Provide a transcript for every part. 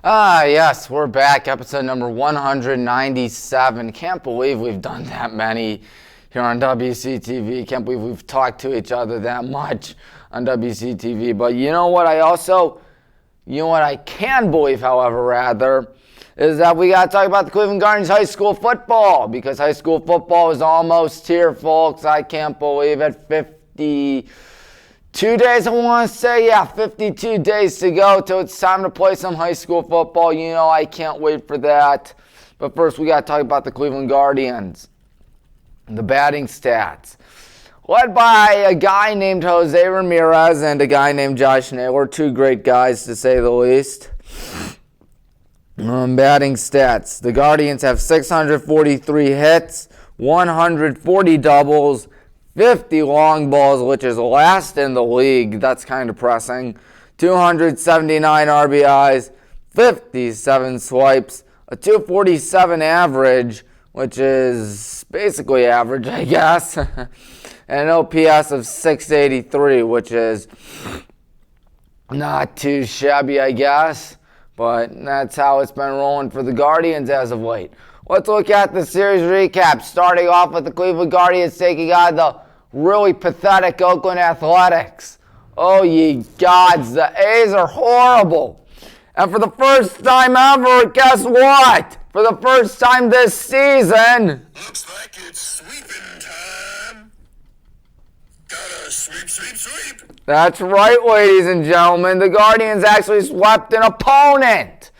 Yes, we're back. Episode number 197. Can't believe we've done that many here on WCTV. Can't believe we've talked to each other that much on WCTV. But you know what I can believe, however, rather, is that we got to talk about the Cleveland Guardians high school football, because high school football is almost here, folks. I can't believe it. 52 days, I want to say. Yeah, 52 days to go till it's time to play some high school football. You know, I can't wait for that. But first, we got to talk about the Cleveland Guardians. The batting stats. Led by a guy named Jose Ramirez and a guy named Josh Naylor. Two great guys, to say the least. Batting stats. The Guardians have 643 hits, 140 doubles, 50 long balls, which is last in the league. That's kind of depressing. 279 RBIs, 57 swipes, a 247 average, which is basically average, I guess, and an OPS of 683, which is not too shabby, I guess. But that's how it's been rolling for the Guardians as of late. Let's look at the series recap, starting off with the Cleveland Guardians taking on the really pathetic Oakland Athletics. Oh, ye gods, the A's are horrible. And for the first time ever, guess what? For the first time this season, looks like it's sweeping time. Gotta sweep, sweep, sweep. That's right, ladies and gentlemen. The Guardians actually swept an opponent.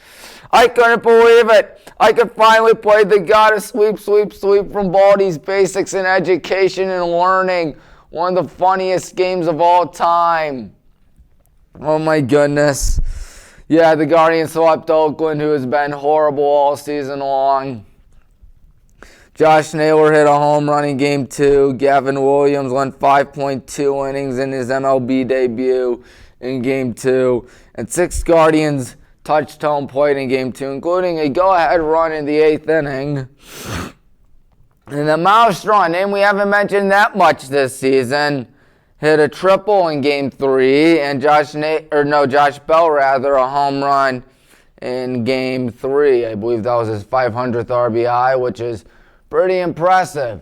I couldn't believe it. I could finally play the gotta sweep, sweep, sweep from Baldy's Basics in Education and Learning. One of the funniest games of all time. Oh my goodness. Yeah, the Guardians swept Oakland, who has been horrible all season long. Josh Naylor hit a home run in Game 2. Gavin Williams went 5.2 innings in his MLB debut in Game 2. And 6 Guardians touched home plate in Game 2, including a go-ahead run in the 8th inning. And the Maelstrom, name we haven't mentioned that much this season, hit a triple in Game 3. And Josh Bell, a home run in Game 3. I believe that was his 500th RBI, which is pretty impressive.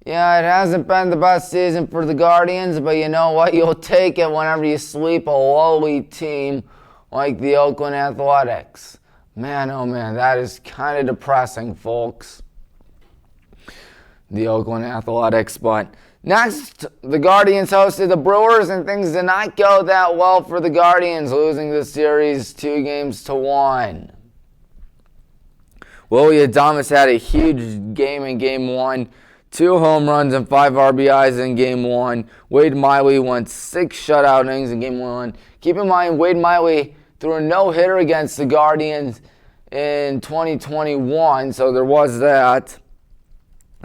Yeah, it hasn't been the best season for the Guardians, but you know what? You'll take it whenever you sweep a lowly team like the Oakland Athletics. Man, oh man, that is kind of depressing, folks. The Oakland Athletics. But next, the Guardians hosted the Brewers, and things did not go that well for the Guardians, losing the series 2-1. Willie Adames had a huge game in Game 1. 2 home runs and 5 RBIs in Game 1. Wade Miley won 6 shutout innings in Game 1. Keep in mind, Wade Miley threw a no-hitter against the Guardians in 2021, so there was that.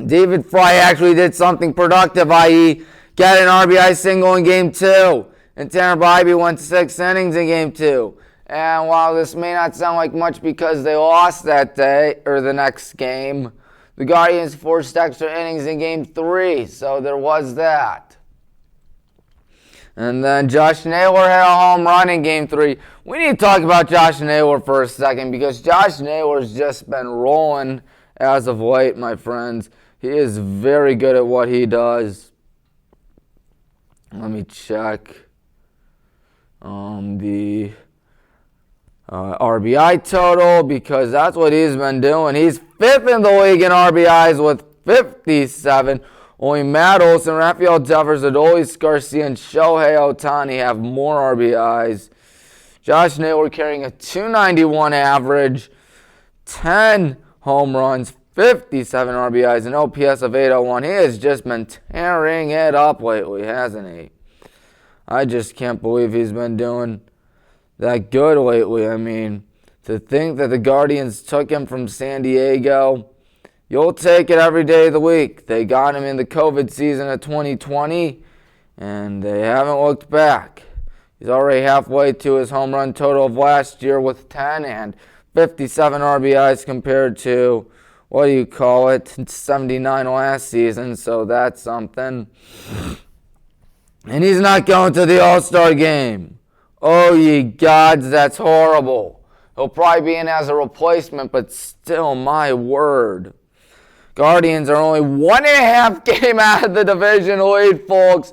David Fry actually did something productive, i.e. got an RBI single in Game 2. And Tanner Bybee won 6 innings in Game 2. And while this may not sound like much because they lost that day, or the next game, the Guardians forced extra innings in Game 3, so there was that. And then Josh Naylor had a home run in Game 3. We need to talk about Josh Naylor for a second, because Josh Naylor's just been rolling as of late, my friends. He is very good at what he does. Let me check the RBI total, because that's what he's been doing. He's 5th in the league in RBIs with 57. Only Matt Olson, Rafael Devers, Adolis Garcia, and Shohei Ohtani have more RBIs. Josh Naylor carrying a 291 average, 10 home runs, 57 RBIs, and OPS of 801. He has just been tearing it up lately, hasn't he? I just can't believe he's been doing that good lately. I mean, to think that the Guardians took him from San Diego, you'll take it every day of the week. They got him in the COVID season of 2020, and they haven't looked back. He's already halfway to his home run total of last year with 10 and 57 RBIs compared to, 79 last season, so that's something. And he's not going to the All-Star game. Oh, ye gods, that's horrible. He'll probably be in as a replacement, but still, my word. Guardians are only 1.5 game out of the division lead, folks.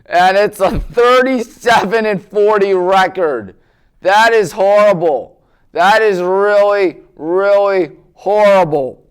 And it's a 37-40 record. That is horrible. That is really, really horrible.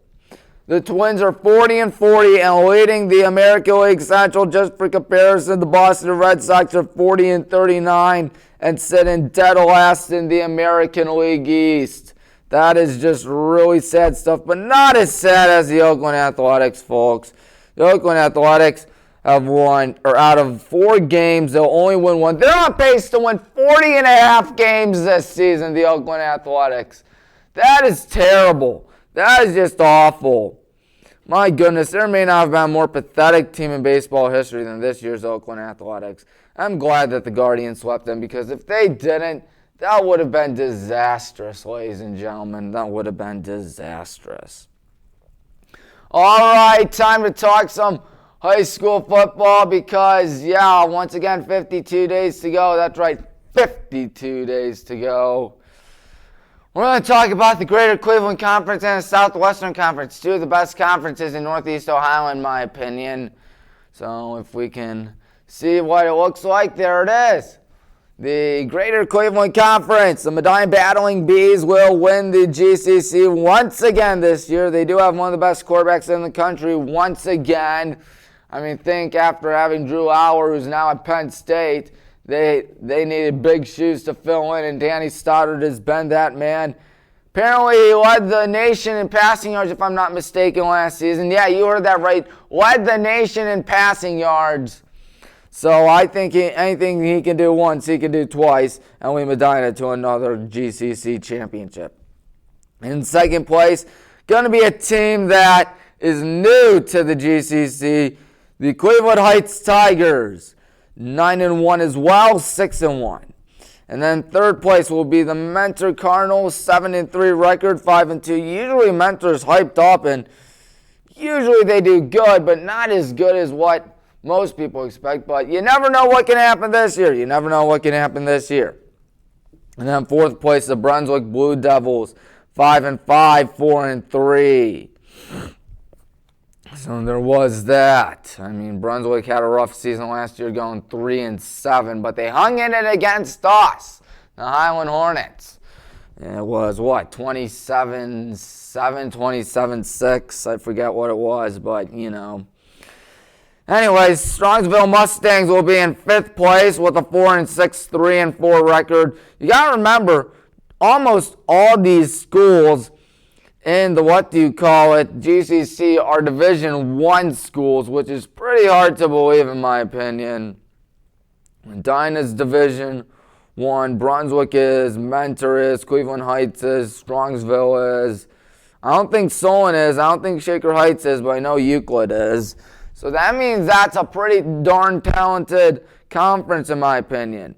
The Twins are 40-40 and leading the American League Central. Just for comparison, the Boston Red Sox are 40-39 and sitting dead last in the American League East. That is just really sad stuff, but not as sad as the Oakland Athletics, folks. The Oakland Athletics have won, or out of 4 games, they'll only win 1. They're on pace to win 40.5 games this season, the Oakland Athletics. That is terrible. That is just awful. My goodness, there may not have been a more pathetic team in baseball history than this year's Oakland Athletics. I'm glad that the Guardians swept them, because if they didn't, that would have been disastrous, ladies and gentlemen. That would have been disastrous. All right, time to talk some high school football because, yeah, once again, 52 days to go. That's right, 52 days to go. We're going to talk about the Greater Cleveland Conference and the Southwestern Conference, 2 of the best conferences in Northeast Ohio, in my opinion. So if we can see what it looks like, there it is. The Greater Cleveland Conference, the Medina Battling Bees will win the GCC once again this year. They do have one of the best quarterbacks in the country once again. I mean, think after having Drew Auer, who's now at Penn State, they needed big shoes to fill in, and Danny Stoddard has been that man. Apparently, he led the nation in passing yards, if I'm not mistaken, last season. Yeah, you heard that right. Led the nation in passing yards. So I think anything he can do once, he can do twice, and lead Medina to another GCC championship. In second place, going to be a team that is new to the GCC, the Cleveland Heights Tigers. 9-1 as well, 6-1. And then third place will be the Mentor Cardinals, 7-3 record, 5-2. Usually Mentor's hyped up, and usually they do good, but not as good as what most people expect. But you never know what can happen this year. You never know what can happen this year. And then fourth place, the Brunswick Blue Devils, 5-5, 4-3. So there was that. I mean, Brunswick had a rough season last year going 3-7, but they hung in it against us, the Highland Hornets. And it was, 27-7, 27-6. I forget what it was, but, you know. Anyways, Strongsville Mustangs will be in fifth place with a 4-6, 3-4 record. You got to remember, almost all these schools in the GCC are Division I schools, which is pretty hard to believe in my opinion. Medina's Division I, Brunswick is, Mentor is, Cleveland Heights is, Strongsville is. I don't think Solon is, I don't think Shaker Heights is, but I know Euclid is. So that means that's a pretty darn talented conference in my opinion.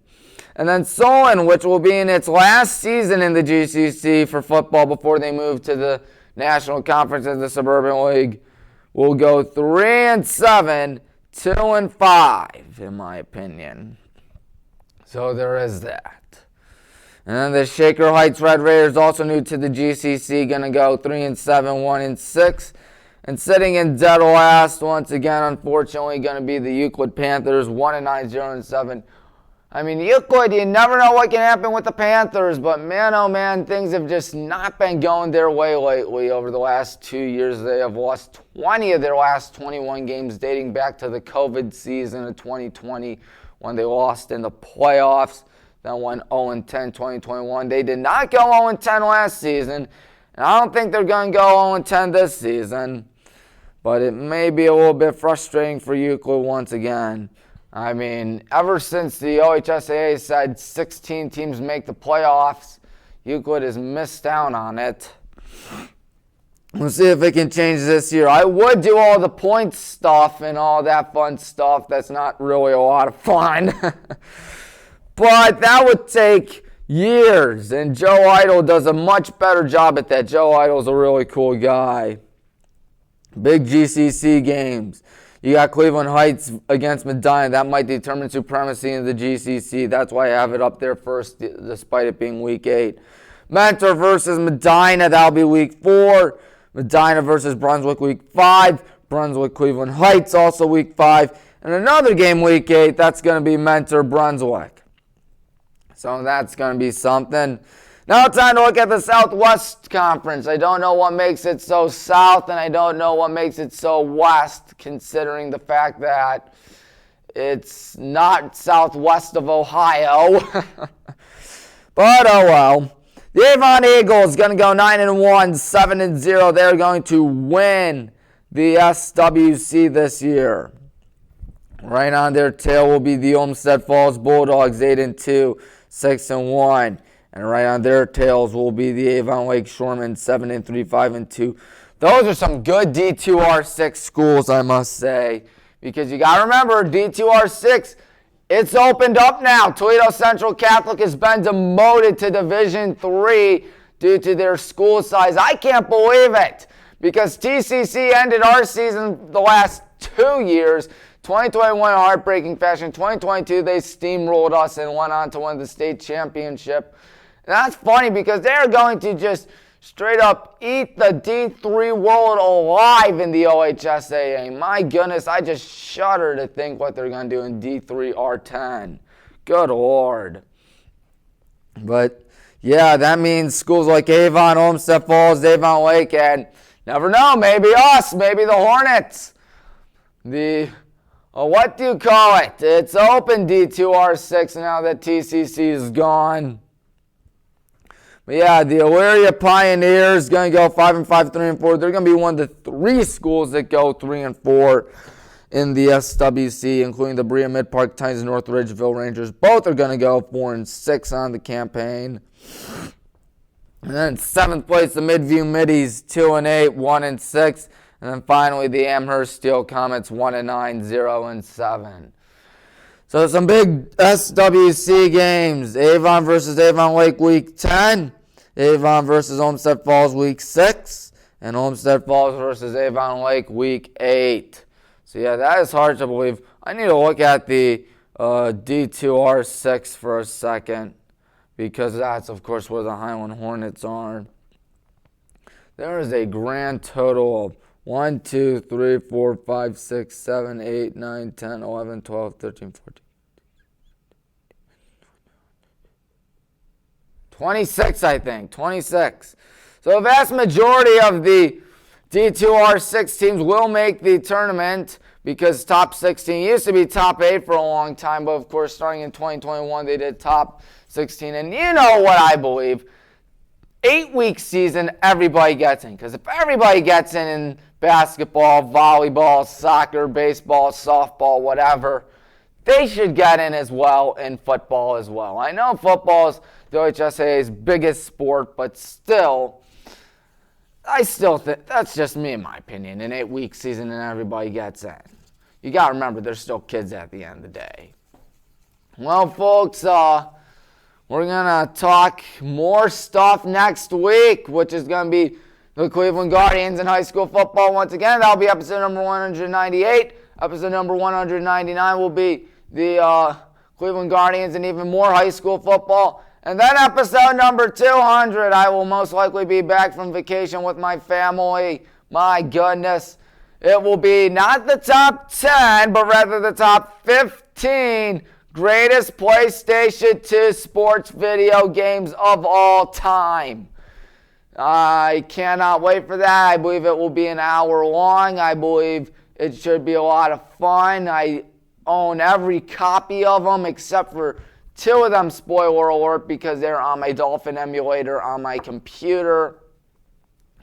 And then Solon, which will be in its last season in the GCC for football before they move to the National Conference and the Suburban League, will go 3-7, 2-5, in my opinion. So there is that. And then the Shaker Heights Red Raiders, also new to the GCC, going to go 3-7, 1-6. And sitting in dead last, once again, unfortunately, going to be the Euclid Panthers, 1-9, 0-7. I mean, Euclid, you never know what can happen with the Panthers, but man, oh man, things have just not been going their way lately over the last 2 years. They have lost 20 of their last 21 games dating back to the COVID season of 2020 when they lost in the playoffs, then went 0-10 2021. They did not go 0-10 last season, and I don't think they're going to go 0-10 this season, but it may be a little bit frustrating for Euclid once again. I mean, ever since the OHSAA said 16 teams make the playoffs, Euclid has missed out on it. We'll see if it can change this year. I would do all the points stuff and all that fun stuff. That's not really a lot of fun. But that would take years, and Joe Idle does a much better job at that. Joe Idle's a really cool guy. Big GCC games. You got Cleveland Heights against Medina. That might determine supremacy in the GCC. That's why I have it up there first, despite it being week 8. Mentor versus Medina, that'll be week 4. Medina versus Brunswick week 5. Brunswick Cleveland Heights also week 5. And another game week 8, that's going to be Mentor Brunswick. So that's going to be something. Now it's time to look at the Southwest Conference. I don't know what makes it so south, and I don't know what makes it so west, considering the fact that it's not southwest of Ohio. But oh well. The Avon Eagles going to go 9-1, 7-0. They're going to win the SWC this year. Right on their tail will be the Olmsted Falls Bulldogs, 8-2, 6-1. And right on their tails will be the Avon Lake Shoremen, 7-3, 5-2. Those are some good D2R6 schools, I must say. Because you got to remember, D2R6, it's opened up now. Toledo Central Catholic has been demoted to Division III due to their school size. I can't believe it. Because TCC ended our season the last 2 years. 2021 in heartbreaking fashion. 2022 they steamrolled us and went on to win the state championship. And that's funny because they're going to just straight up eat the D3 world alive in the OHSAA. My goodness, I just shudder to think what they're going to do in D3 R10. Good Lord. But yeah, that means schools like Avon, Olmsted Falls, Avon Lake, and never know, maybe us, maybe the Hornets. What do you call it? It's open D2R6 now that TCC is gone. But yeah, the Elyria Pioneers going to go 5-5, 3-4. They're going to be one of the 3 schools that go 3-4 in the SWC, including the Berea Mid-Park Titans and North Ridgeville Rangers. Both are going to go 4-6 on the campaign. And then 7th place, the Midview Middies, 2-8, 1-6. And then finally, the Amherst Steel Comets, 1-9, 0-7. So some big SWC games. Avon versus Avon Lake week 10. Avon versus Olmsted Falls week 6. And Olmsted Falls versus Avon Lake week 8. So yeah, that is hard to believe. I need to look at the D2R6 for a second. Because that's, of course, where the Highland Hornets are. There is a grand total of 1, 2, 3, 4, 5, 6, 7, 8, 9, 10, 11, 12, 13, 14, 26, I think. 26. So the vast majority of the D2R6 teams will make the tournament because top 16 used to be top 8 for a long time, but of course starting in 2021 they did top 16. And you know what I believe? 8-week season, everybody gets in. Because if everybody gets in basketball, volleyball, soccer, baseball, softball, whatever, they should get in as well in football as well. I know football is the OHSAA's biggest sport, but still, I still think, that's just me in my opinion, an 8-week season and everybody gets in. You got to remember, they're still kids at the end of the day. Well, folks, we're going to talk more stuff next week, which is going to be the Cleveland Guardians in high school football once again. That'll be episode number 198. Episode number 199 will be the Cleveland Guardians and even more high school football. And then episode number 200, I will most likely be back from vacation with my family. My goodness. It will be not the top 10, but rather the top 15 greatest PlayStation 2 sports video games of all time. I cannot wait for that. I believe it will be an hour long. I believe it should be a lot of fun. I own every copy of them except for 2 of them, spoiler alert, because they're on my Dolphin emulator on my computer.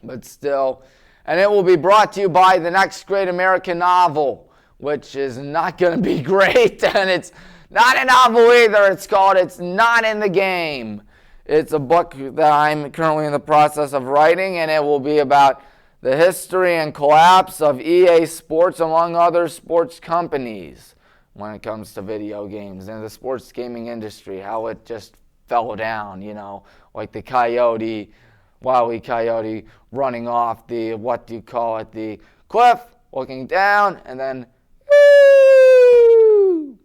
But still. And it will be brought to you by The Next Great American Novel, which is not going to be great. And it's not a novel either. It's called It's Not in the Game. It's a book that I'm currently in the process of writing, and it will be about the history and collapse of EA Sports, among other sports companies, when it comes to video games and the sports gaming industry, how it just fell down, you know, like the Wile E. Coyote running off the, the cliff, looking down, and then, woo!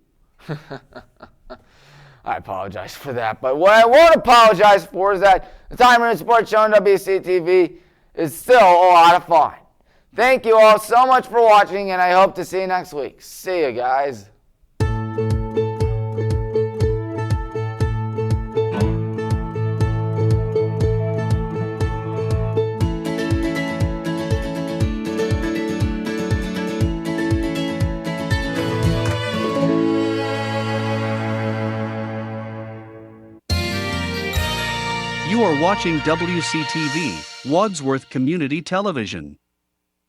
I apologize for that. But what I won't apologize for is that the Tommy Maroon Sports Show on WCTV is still a lot of fun. Thank you all so much for watching, and I hope to see you next week. See you guys. You are watching WCTV, Wadsworth Community Television.